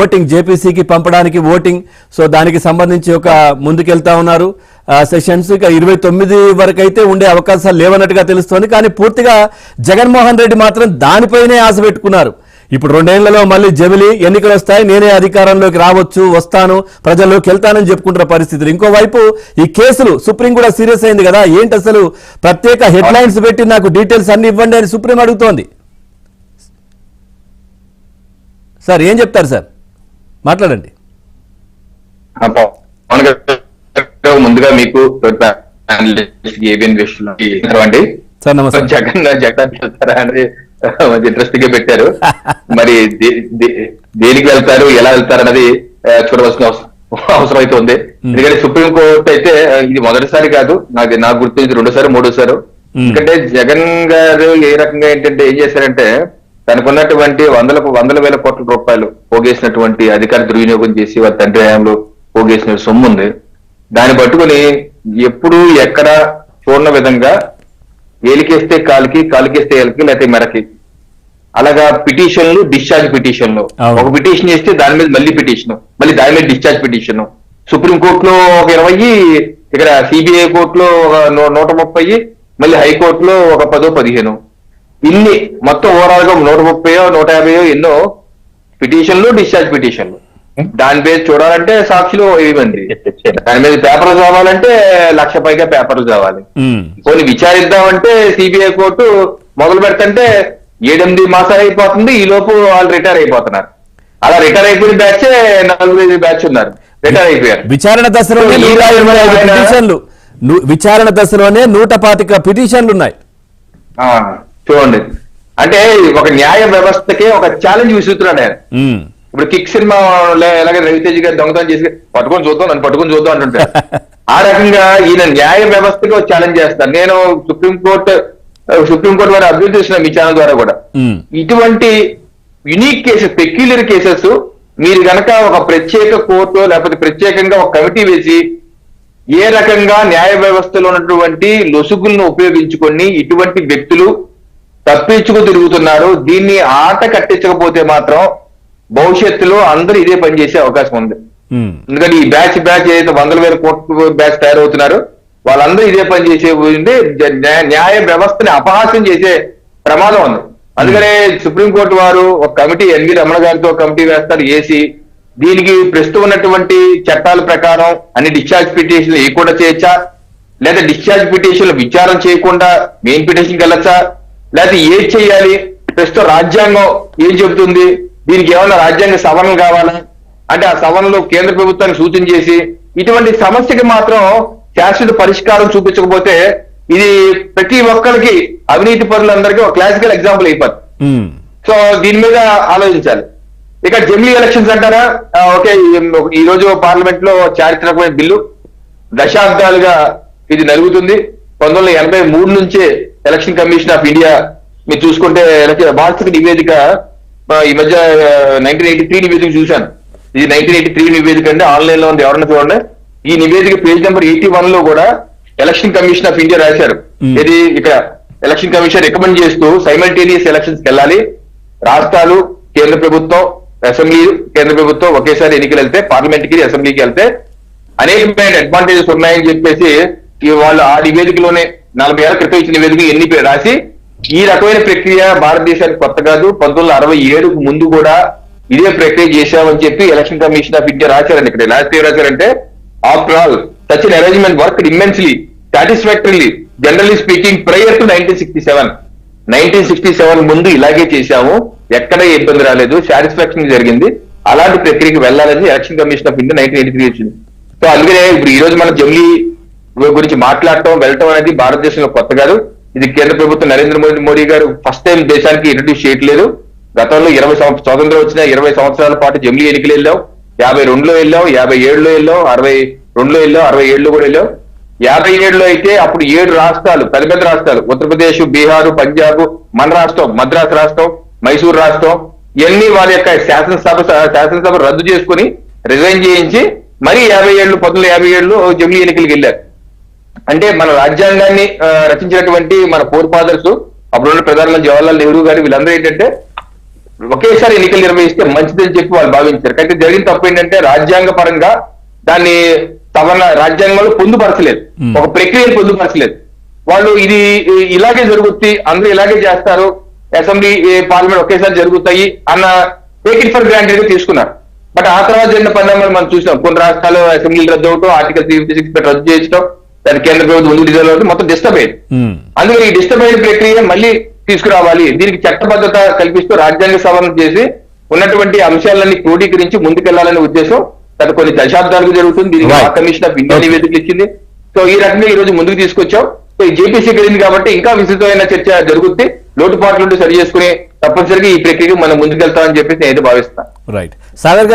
Voting జేపీసీకి పంపడానికి voting so దానికి సంబంధించి ఒక ముందుకెళ్తా ఉన్నారు సెషన్స్ ఇక 29 వరకు అయితే ఉండే అవకాశాలు లేవన్నట్టుగా తెలుస్తోంది. కానీ పూర్తిగా జగన్మోహన్ రెడ్డి మాత్రం దానిపైనే ఆశ పెట్టుకున్నారు. ఇప్పుడు 2 ఏళ్లలో మళ్ళీ జమిలి ఎన్నికలు వస్తాయి, నేనే అధికారంలోకి రావచ్చు, వస్తాను, ప్రజల్లోకి వెళ్తానని చెప్పుకుంటున్న పరిస్థితులు. ఇంకోవైపు ఈ కేసులు సుప్రీం కూడా సీరియస్ అయింది కదా, ఏంటి అసలు ప్రత్యేక హెడ్లైన్స్ పెట్టి నాకు డీటెయిల్స్ అన్ని ఇవ్వండి అని సుప్రీం అడుగుతోంది. సార్ ఏం చెప్తారు సార్, మాట్లాడండి. ముందుగా మీకు సార్ నమస్తే. జగన్ వెళ్తారా అనేది ఇంట్రెస్టింగ్ గా పెట్టారు. మరి దేనికి వెళ్తారు, ఎలా వెళ్తారు అన్నది చూడవలసిన అవసరం అయితే ఉంది. ఎందుకంటే సుప్రీంకోర్టు అయితే ఇది మొదటిసారి కాదు, నాకు గుర్తు 2సారి 3సారి. ఎందుకంటే జగన్ గారు ఏ రకంగా ఏంటంటే ఏం చేశారంటే తనకున్నటువంటి వందల వేల కోట్ల రూపాయలు పోగేసినటువంటి అధికార దుర్వినియోగం చేసి వాళ్ళ తండ్రి హయాంలో పోగేసిన సొమ్ము ఉంది. దాన్ని పట్టుకుని ఎప్పుడు ఎక్కడ చూడని విధంగా ఏలికేస్తే కాలికి, కాలికేస్తే ఏలికి, లేకపోతే మెడకి, అలాగా పిటిషన్లు, డిశ్చార్జ్ పిటిషన్లు. ఒక పిటిషన్ చేస్తే దాని మీద మళ్ళీ పిటిషన్, మళ్ళీ దాని మీద డిశ్చార్జ్ పిటిషన్. సుప్రీం కోర్టులో ఒక 20, ఇక్కడ సిబిఐ కోర్టులో ఒక 130, మళ్ళీ హైకోర్టులో ఒక 10-15. ఇన్ని మొత్తం ఓవరాల్ గా 130, 150 ఎన్నో పిటిషన్లు, డిశ్చార్జ్ పిటిషన్లు. దాని మీద చూడాలంటే సాక్షులు 1000 మంది, దాని మీద పేపర్లు చదవాలంటే 1,00,000 పైగా పేపర్లు చదవాలి. కొన్ని విచారిద్దామంటే సిబిఐ కోర్టు మొదలు పెడుతుంటే 7-8 మాసాలు అయిపోతుంది. ఈ లోపు వాళ్ళు రిటైర్ అయిపోతున్నారు. అలా రిటైర్ అయిపోయిన బ్యాచ్ 4-5 బ్యాచ్ ఉన్నారు, రిటైర్ అయిపోయారు. విచారణ దశలోనే 125 పిటిషన్లు ఉన్నాయి. చూడండి, అంటే ఒక న్యాయ వ్యవస్థకే ఒక ఛాలెంజ్ విసురుతున్నాడు ఆయన. ఇప్పుడు కిక్ సినిమా ఎలాగే రవితేజ్ గారు దొంగతనం చేసి పట్టుకొని చూద్దాం, నన్ను పట్టుకొని చూద్దాం అంటుంటారు. ఆ రకంగా ఈయన న్యాయ వ్యవస్థకి ఒక ఛాలెంజ్ చేస్తారు. నేను సుప్రీంకోర్టు వారు అభ్యర్థిస్తున్నా మీ ఛానల్ ద్వారా కూడా, ఇటువంటి యునిక్ కేసెస్, పెక్యులర్ కేసెస్ మీరు గనక ఒక ప్రత్యేక కోర్టు లేకపోతే ప్రత్యేకంగా ఒక కమిటీ వేసి ఏ రకంగా న్యాయ వ్యవస్థలో ఉన్నటువంటి లొసుగులను ఉపయోగించుకొని ఇటువంటి వ్యక్తులు తప్పించుకు తిరుగుతున్నారు, దీన్ని ఆట కట్టించకపోతే మాత్రం భవిష్యత్తులో అందరూ ఇదే పని చేసే అవకాశం ఉంది. ఎందుకంటే ఈ బ్యాచ్ ఏదైతే 100,000 కోట్ల బ్యాచ్ తయారవుతున్నారు, వాళ్ళందరూ ఇదే పని చేసే న్యాయ వ్యవస్థని అపహాస్యం చేసే ప్రమాదం ఉంది. అందుకనే సుప్రీంకోర్టు వారు ఒక కమిటీ, ఎన్వి రమణ గారితో కమిటీ వేస్తారు, వేసి దీనికి ప్రస్తుతం ఉన్నటువంటి చట్టాల ప్రకారం అన్ని డిశ్చార్జ్ పిటిషన్లు వేయకుండా చేయొచ్చా, లేదా డిశ్చార్జ్ పిటిషన్లు విచారణ చేయకుండా మెయిన్ పిటిషన్కి వెళ్ళొచ్చా, లేకపోతే ఏం చేయాలి, ప్రస్తుతం రాజ్యాంగం ఏం చెబుతుంది, దీనికి ఏమన్నా రాజ్యాంగ సవరణ కావాలా అంటే ఆ సవరణలో కేంద్ర ప్రభుత్వానికి సూచన చేసి ఇటువంటి సమస్యకి మాత్రం శాశ్వత పరిష్కారం చూపించకపోతే ఇది ప్రతి ఒక్కరికి, అవినీతి పరులందరికీ ఒక క్లాసికల్ ఎగ్జాంపుల్ అయిపోతుంది. సో దీని మీద ఆలోచించాలి. ఇక జమిలీ ఎలక్షన్స్ అంటారా, ఓకే, ఈ రోజు పార్లమెంట్ లో చారిత్రకమైన బిల్లు, దశాబ్దాలుగా ఇది నలుగుతుంది. 1983 నుంచే ఎలక్షన్ కమిషన్ ఆఫ్ ఇండియా మీరు చూసుకుంటే వార్షిక నివేదిక, ఈ మధ్య 1983 నివేదిక చూశాను. ఇది 1983 నివేదిక అండి, ఆన్లైన్ లో ఉంది, ఎవరన్నా చూడండి. ఈ నివేదిక పేజ్ నెంబర్ 81 లో కూడా ఎలక్షన్ కమిషన్ ఆఫ్ ఇండియా రాశారు. ఇది ఇక్కడ ఎలక్షన్ కమిషన్ రికమెండ్ చేస్తూ సైమల్టేనియస్ ఎలక్షన్స్ కి వెళ్ళాలి, రాష్ట్రాలు, కేంద్ర ప్రభుత్వం, అసెంబ్లీ, కేంద్ర ప్రభుత్వం ఒకేసారి ఎన్నికలు వెళ్తే, పార్లమెంట్ కి అసెంబ్లీకి వెళ్తే అనేకమైన అడ్వాంటేజెస్ ఉన్నాయని చెప్పేసి వాళ్ళు ఆ నివేదికలోనే 40 ఏళ్ల క్రితం ఇచ్చిన నివేదిక ఎన్ని రాసి, ఈ రకమైన ప్రక్రియ భారతదేశానికి కొత్త కాదు, 1967కు ముందు కూడా ఇదే ప్రక్రియ చేశామని చెప్పి ఎలక్షన్ కమిషన్ ఆఫ్ ఇండియా రాశారండి. ఇక్కడ లాస్ట్ ఏం రాశారంటే, after all such an arrangement work immensely satisfactorily generally speaking prior to 1967 ముందు ఇలాగే చేశాము, ఎక్కడ ఇబ్బంది రాలేదు, సాటిస్ఫాక్షన్ జరిగింది, అలాంటి ప్రక్రియకి వెళ్ళాలని ఎలక్షన్ కమిషన్ ఆఫ్ ఇండియా 1983 వచ్చింది. సో అందుకనే ఇప్పుడు ఈ రోజు మనం జమిలీ గురించి మాట్లాడటం, వెళ్ళటం అనేది భారతదేశంలో కొత్త కాదు. ఇది కేంద్ర ప్రభుత్వం నరేంద్ర మోడీ గారు ఫస్ట్ టైం దేశానికి ఇంట్రడ్యూస్ చేయట్లేదు. గతంలో 20 స్వాతంత్రం వచ్చిన 20 సంవత్సరాల పాటు జమిలీ ఎన్నికలు వెళ్ళాం, 52లో వెళ్ళాం, 57లో వెళ్ళాం, 62లో వెళ్ళాం, 67లో కూడా వెళ్ళాం. 57లో అయితే అప్పుడు 7 రాష్ట్రాలు, పెద్ద రాష్ట్రాలు, ఉత్తరప్రదేశ్, బీహారు, పంజాబ్, మన రాష్ట్రం, మద్రాసు రాష్ట్రం, మైసూరు రాష్ట్రం, ఇవన్నీ వారి యొక్క శాసనసభ రద్దు చేసుకుని రిజైన్ చేయించి మరి 1957లో జమిలీ ఎన్నికలకు వెళ్ళారు. అంటే మన రాజ్యాంగాన్ని రచించినటువంటి మన ఫోర్ ఫాదర్స్, అప్పుడున్న ప్రధానమంత్రి జవహర్లాల్ నెహ్రూ గారు, వీళ్ళందరూ ఏంటంటే ఒకేసారి ఎన్నికలు నిర్వహిస్తే మంచిదని చెప్పి వాళ్ళు భావించారు. అయితే జరిగిన తప్పు ఏంటంటే రాజ్యాంగ పరంగా దాన్ని రాజ్యాంగంలో పొందుపరచలేదు, ఒక ప్రక్రియను పొందుపరచలేదు. వాళ్ళు ఇది ఇలాగే జరుగుతుంది, అందరూ ఇలాగే చేస్తారు, అసెంబ్లీ పార్లమెంట్ ఒకేసారి జరుగుతాయి అన్న టేక్ ఇట్ ఫర్ గ్రాంటెడ్ గా తీసుకున్నారు. బట్ ఆ తర్వాత జరిగిన పరిణామాలు మనం చూసినాం. కొన్ని రాష్ట్రాలు అసెంబ్లీలు రద్దు అవటం, ఆర్టికల్ 356 రద్దు చేయడం, దాని కేంద్ర ప్రభుత్వం ముందుకు తీసుకెళ్ళడం, మొత్తం డిస్టర్బ్ అయ్యింది. అందుకని ఈ డిస్టర్బ్ అయిన ప్రక్రియ మళ్ళీ తీసుకురావాలి, దీనికి చట్టబద్ధత కల్పిస్తూ రాజ్యాంగ సవరణ చేసి ఉన్నటువంటి అంశాలన్నీ క్రోడీకరించి ముందుకెళ్లాలనే ఉద్దేశం గత కొన్ని దశాబ్దాలకు జరుగుతుంది. దీనికి లా కమిషన్ ఆఫ్ ఇండియా నివేదికలు ఇచ్చింది. సో ఈ రకంగా ఈ రోజు ముందుకు తీసుకొచ్చాం. సో ఈ జేపీసీ కలిగింది కాబట్టి ఇంకా విస్తృతమైన చర్చ జరుగుతుంది. లోటుపాట్లుండి సరి చేసుకుని తప్పనిసరిగా ఈ ప్రక్రియకు మనం ముందుకెళ్తామని చెప్పేసి నేను అయితే భావిస్తాను. రైట్ సాగర్